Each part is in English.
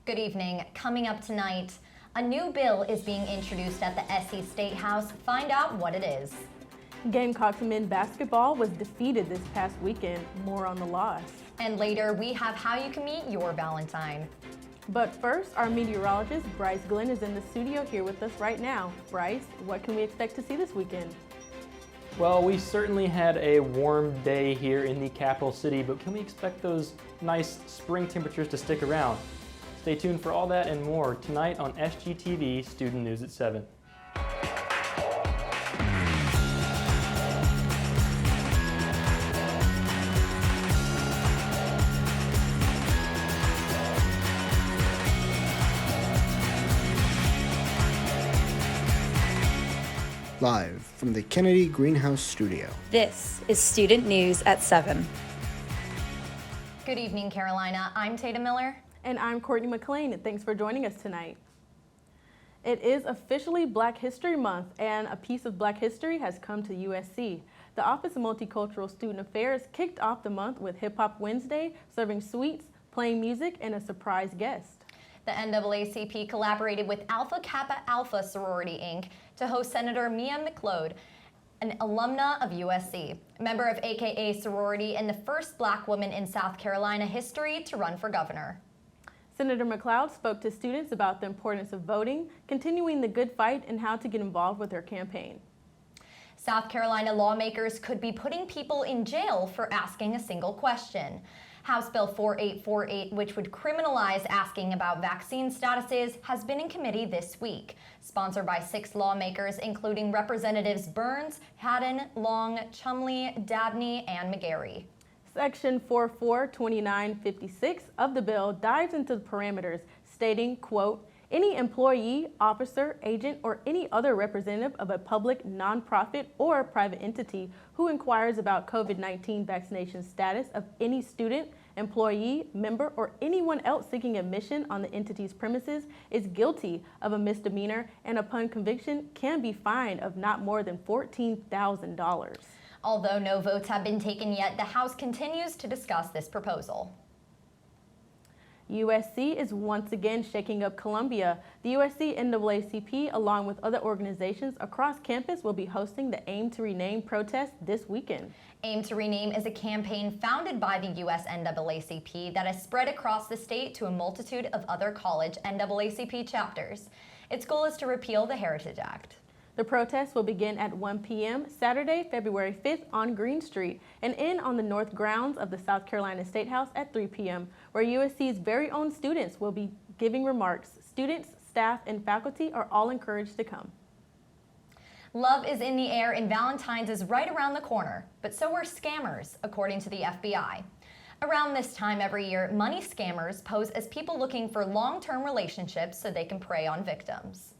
Good evening. Coming up tonight, a new bill is being introduced at the SC State House. Find out what it is. Gamecock men's basketball was defeated this past weekend. More on the loss. And later, we have how you can meet your Valentine. But first, our meteorologist, Bryce Glenn, is in the studio here with us right now. Bryce, what can we expect to see this weekend? Well, we certainly had a warm day here in the capital city, but can we expect those nice spring temperatures to stick around? Stay tuned for all that and more tonight on SGTV Student News at 7. Live from the Kennedy Greenhouse Studio. This is Student News at 7. Good evening, Carolina. I'm Tatum Miller. And I'm Courtney McLean. Thanks for joining us tonight. It is officially Black History Month, and a piece of Black history has come to USC. The Office of Multicultural Student Affairs kicked off the month with Hip Hop Wednesday, serving sweets, playing music, and a surprise guest. The NAACP collaborated with Alpha Kappa Alpha Sorority, Inc. to host Senator Mia McLeod, an alumna of USC, a member of AKA sorority and the first Black woman in South Carolina history to run for governor. Senator McLeod spoke to students about the importance of voting, continuing the good fight, and how to get involved with their campaign. South Carolina lawmakers could be putting people in jail for asking a single question. House Bill 4848, which would criminalize asking about vaccine statuses, has been in committee this week. Sponsored by 6 lawmakers, including Representatives Burns, Haddon, Long, Chumley, Dabney, and McGarry. Section 442956 of the bill dives into the parameters, stating, quote, any employee, officer, agent, or any other representative of a public, nonprofit, or private entity who inquires about COVID-19 vaccination status of any student, employee, member, or anyone else seeking admission on the entity's premises is guilty of a misdemeanor and upon conviction can be fined of not more than $14,000. Although no votes have been taken yet, the House continues to discuss this proposal. USC is once again shaking up Columbia. The USC NAACP, along with other organizations across campus, will be hosting the Aim to Rename protest this weekend. Aim to Rename is a campaign founded by the US NAACP that has spread across the state to a multitude of other college NAACP chapters. Its goal is to repeal the Heritage Act. The protest will begin at 1 p.m. Saturday, February 5th on Green Street and end on the north grounds of the South Carolina State House at 3 p.m., where USC's very own students will be giving remarks. Students, staff, and faculty are all encouraged to come. Love is in the air and Valentine's is right around the corner, but so are scammers, according to the FBI. Around this time every year, money scammers pose as people looking for long-term relationships so they can prey on victims.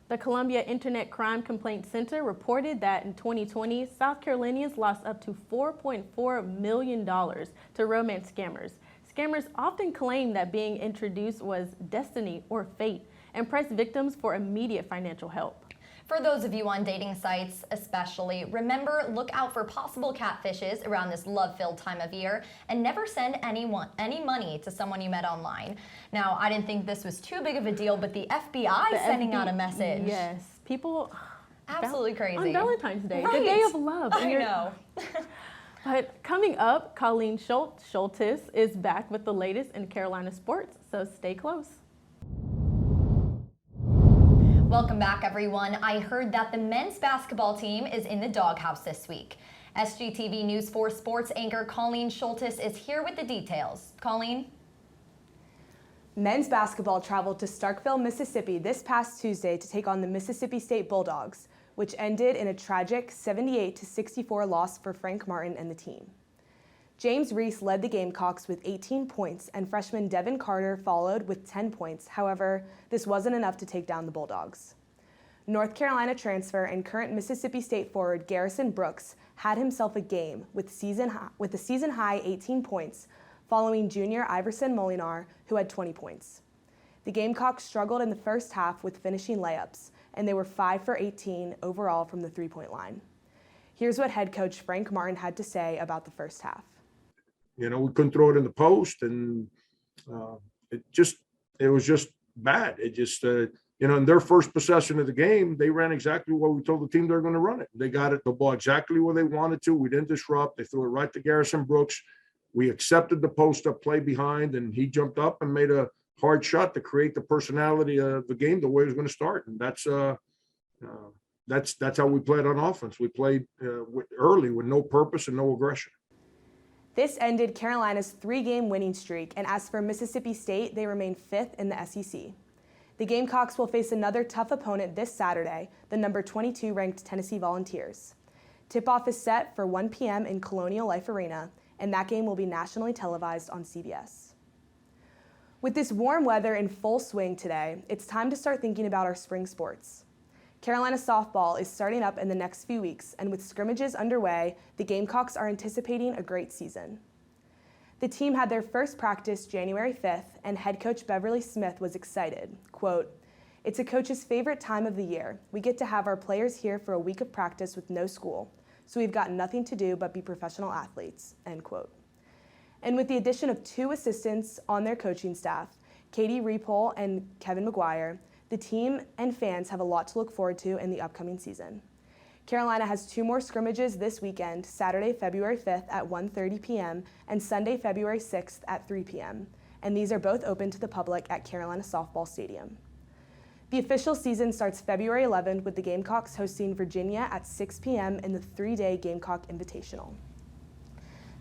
The Columbia Internet Crime Complaint Center reported that in 2020, South Carolinians lost up to $4.4 million to romance scammers. Scammers often claim that being introduced was destiny or fate and press victims for immediate financial help. For those of you on dating sites especially, remember, look out for possible catfishes around this love-filled time of year and never send any money to someone you met online. Now, I didn't think this was too big of a deal, but the FBI sending out a message. Yes, people... Absolutely crazy. On Valentine's Day, right. The day of love. I know. But coming up, Colleen Schultes is back with the latest in Carolina sports, so stay close. Welcome back, everyone. I heard that the men's basketball team is in the doghouse this week. SGTV News 4 sports anchor Colleen Schultes is here with the details. Colleen? Men's basketball traveled to Starkville, Mississippi this past Tuesday to take on the Mississippi State Bulldogs, which ended in a tragic 78-64 loss for Frank Martin and the team. James Reese led the Gamecocks with 18 points, and freshman Devin Carter followed with 10 points. However, this wasn't enough to take down the Bulldogs. North Carolina transfer and current Mississippi State forward Garrison Brooks had himself a game with a season-high 18 points, following junior Iverson Molinar, who had 20 points. The Gamecocks struggled in the first half with finishing layups, and they were 5 for 18 overall from the three-point line. Here's what head coach Frank Martin had to say about the first half. You know, we couldn't throw it in the post, and it just it was just bad. It just, in their first possession of the game, they ran exactly what we told the team they're going to run it. They got the ball exactly where they wanted to. We didn't disrupt. They threw it right to Garrison Brooks. We accepted the post-up play behind, and he jumped up and made a hard shot to create the personality of the game the way it was going to start. And that's how we played on offense. We played early with no purpose and no aggression. This ended Carolina's 3-game winning streak, and as for Mississippi State, they remain 5th in the SEC. The Gamecocks will face another tough opponent this Saturday, the number 22 ranked Tennessee Volunteers. Tip-off is set for 1 p.m. in Colonial Life Arena, and that game will be nationally televised on CBS. With this warm weather in full swing today, it's time to start thinking about our spring sports. Carolina softball is starting up in the next few weeks, and with scrimmages underway, the Gamecocks are anticipating a great season. The team had their first practice January 5th, and head coach Beverly Smith was excited. Quote, "It's a coach's favorite time of the year. We get to have our players here for a week of practice with no school, so we've got nothing to do but be professional athletes," end quote. And with the addition of 2 assistants on their coaching staff, Katie Repole and Kevin McGuire, the team and fans have a lot to look forward to in the upcoming season. Carolina has 2 more scrimmages this weekend, Saturday, February 5th at 1:30 p.m. and Sunday, February 6th at 3 p.m. And these are both open to the public at Carolina Softball Stadium. The official season starts February 11th with the Gamecocks hosting Virginia at 6 p.m. in the 3-day Gamecock Invitational.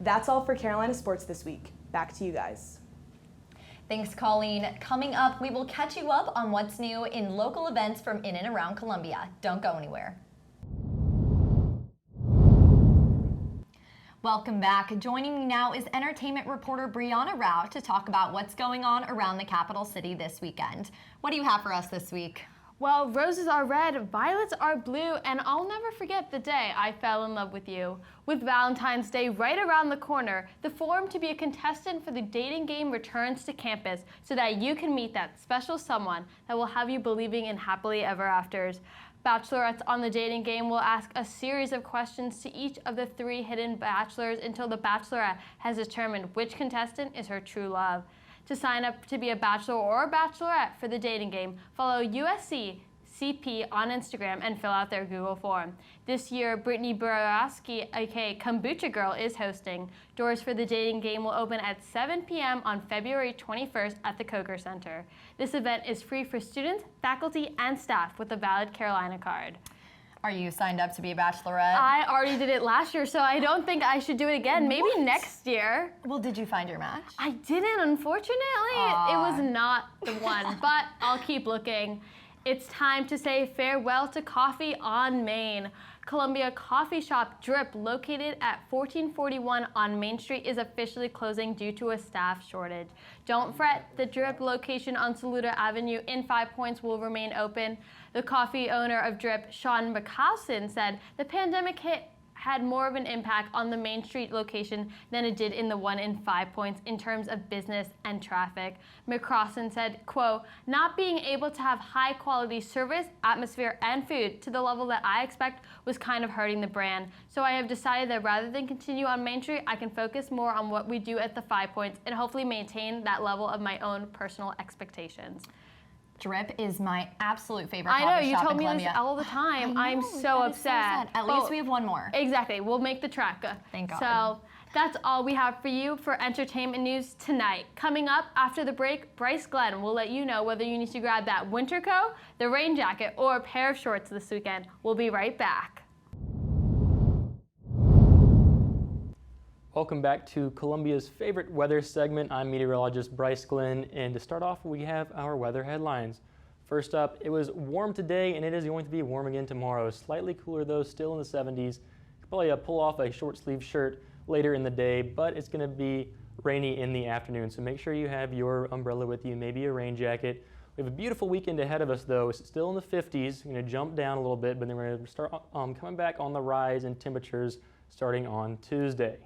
That's all for Carolina sports this week. Back to you guys. Thanks, Colleen. Coming up, we will catch you up on what's new in local events from in and around Columbia. Don't go anywhere. Welcome back. Joining me now is entertainment reporter Brianna Rao to talk about what's going on around the capital city this weekend. What do you have for us this week? Well, roses are red, violets are blue, and I'll never forget the day I fell in love with you. With Valentine's Day right around the corner, the form to be a contestant for the dating game returns to campus so that you can meet that special someone that will have you believing in happily ever afters. Bachelorettes on the dating game will ask a series of questions to each of the 3 hidden bachelors until the bachelorette has determined which contestant is her true love. To sign up to be a bachelor or a bachelorette for the dating game, follow USC CP on Instagram and fill out their Google form. This year, Brittany Borowski, aka Kombucha Girl, is hosting. Doors for the dating game will open at 7 p.m. on February 21st at the Coker Center. This event is free for students, faculty, and staff with a valid Carolina card. Are you signed up to be a bachelorette? I already did it last year, so I don't think I should do it again. Maybe next year. Well, did you find your match? I didn't, unfortunately. It was not the one, but I'll keep looking. It's time to say farewell to coffee on Main. Columbia coffee shop Drip, located at 1441 on Main Street, is officially closing due to a staff shortage. Don't fret, the Drip location on Saluda Avenue in 5 Points will remain open. The coffee owner of Drip, Sean McCausson, said the pandemic had more of an impact on the Main Street location than it did in the one in 5 Points in terms of business and traffic. McCrossan said, quote, "Not being able to have high quality service, atmosphere, and food to the level that I expect was kind of hurting the brand. So I have decided that rather than continue on Main Street, I can focus more on what we do at the 5 Points and hopefully maintain that level of my own personal expectations." Drip is my absolute favorite I know, coffee you shop told in me Columbia. this all the time. I'm so that is so upset. sad. At least we have one more. Exactly. We'll make the track. Thank God. So that's all we have for you for entertainment news tonight. Coming up after the break, Bryce Glenn will let you know whether you need to grab that winter coat, the rain jacket, or a pair of shorts this weekend. We'll be right back. Welcome back to Columbia's favorite weather segment. I'm meteorologist Bryce Glenn, and to start off, we have our weather headlines. First up, it was warm today, and it is going to be warm again tomorrow. Slightly cooler though, still in the 70s. You could probably pull off a short sleeve shirt later in the day, but it's going to be rainy in the afternoon, so make sure you have your umbrella with you, maybe a rain jacket. We have a beautiful weekend ahead of us though. It's still in the 50s, going to jump down a little bit, but then we're going to start coming back on the rise in temperatures starting on Tuesday.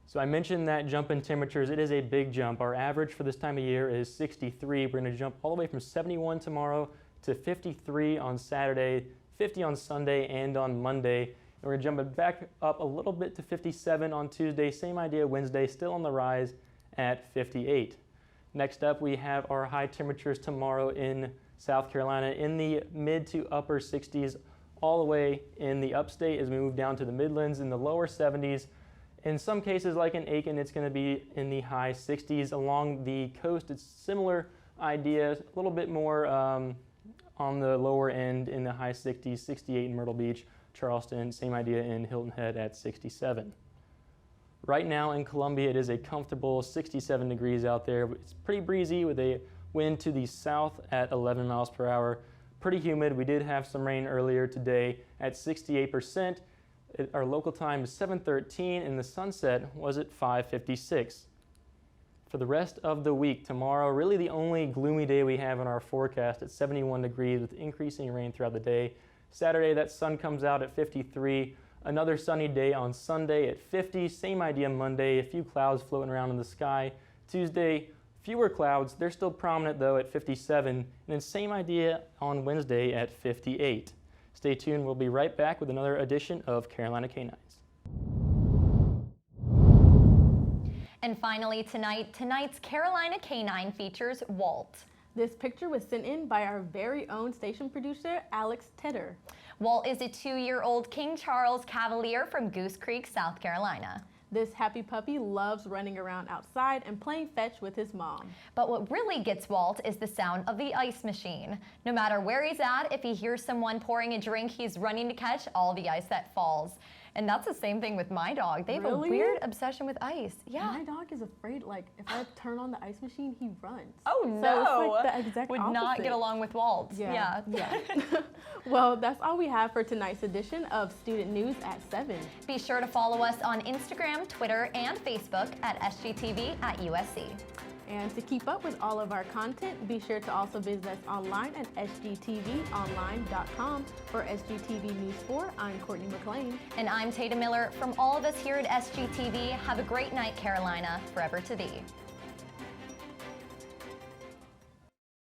So I mentioned that jump in temperatures. It is a big jump. Our average for this time of year is 63. We're going to jump all the way from 71 tomorrow to 53 on Saturday, 50 on Sunday, and on Monday. And we're going to jump it back up a little bit to 57 on Tuesday. Same idea Wednesday, still on the rise at 58. Next up, we have our high temperatures tomorrow in South Carolina in the mid to upper 60s, all the way in the upstate as we move down to the Midlands in the lower 70s. In some cases, like in Aiken, it's going to be in the high 60s. Along the coast, it's similar idea, a little bit more on the lower end in the high 60s, 68 in Myrtle Beach, Charleston, same idea in Hilton Head at 67. Right now in Columbia, it is a comfortable 67 degrees out there. It's pretty breezy with a wind to the south at 11 miles per hour. Pretty humid. We did have some rain earlier today at 68%. Our local time is 7:13 and the sunset was at 5:56. For the rest of the week, tomorrow, really the only gloomy day we have in our forecast at 71 degrees with increasing rain throughout the day. Saturday, that sun comes out at 53. Another sunny day on Sunday at 50. Same idea Monday, a few clouds floating around in the sky. Tuesday, fewer clouds. They're still prominent though at 57. And then same idea on Wednesday at 58. Stay tuned. We'll be right back with another edition of Carolina Canines. And finally tonight's Carolina Canine features Walt. This picture was sent in by our very own station producer, Alex Tedder. Walt is a 2-year-old King Charles Cavalier from Goose Creek, South Carolina. This happy puppy loves running around outside and playing fetch with his mom. But what really gets Walt is the sound of the ice machine. No matter where he's at, if he hears someone pouring a drink, he's running to catch all the ice that falls. And that's the same thing with my dog. They have Really? a weird obsession with ice. Yeah. My dog is afraid, like, if I turn on the ice machine, he runs. Oh So no. it's like the exact Would not opposite. get along with Walt. Yeah. Well, that's all we have for tonight's edition of Student News at 7. Be sure to follow us on Instagram, Twitter, and Facebook at SGTV at USC. And to keep up with all of our content, be sure to also visit us online at sgtvonline.com. For SGTV News 4, I'm Courtney McLean. And I'm Tata Miller. From all of us here at SGTV, have a great night, Carolina, forever to thee.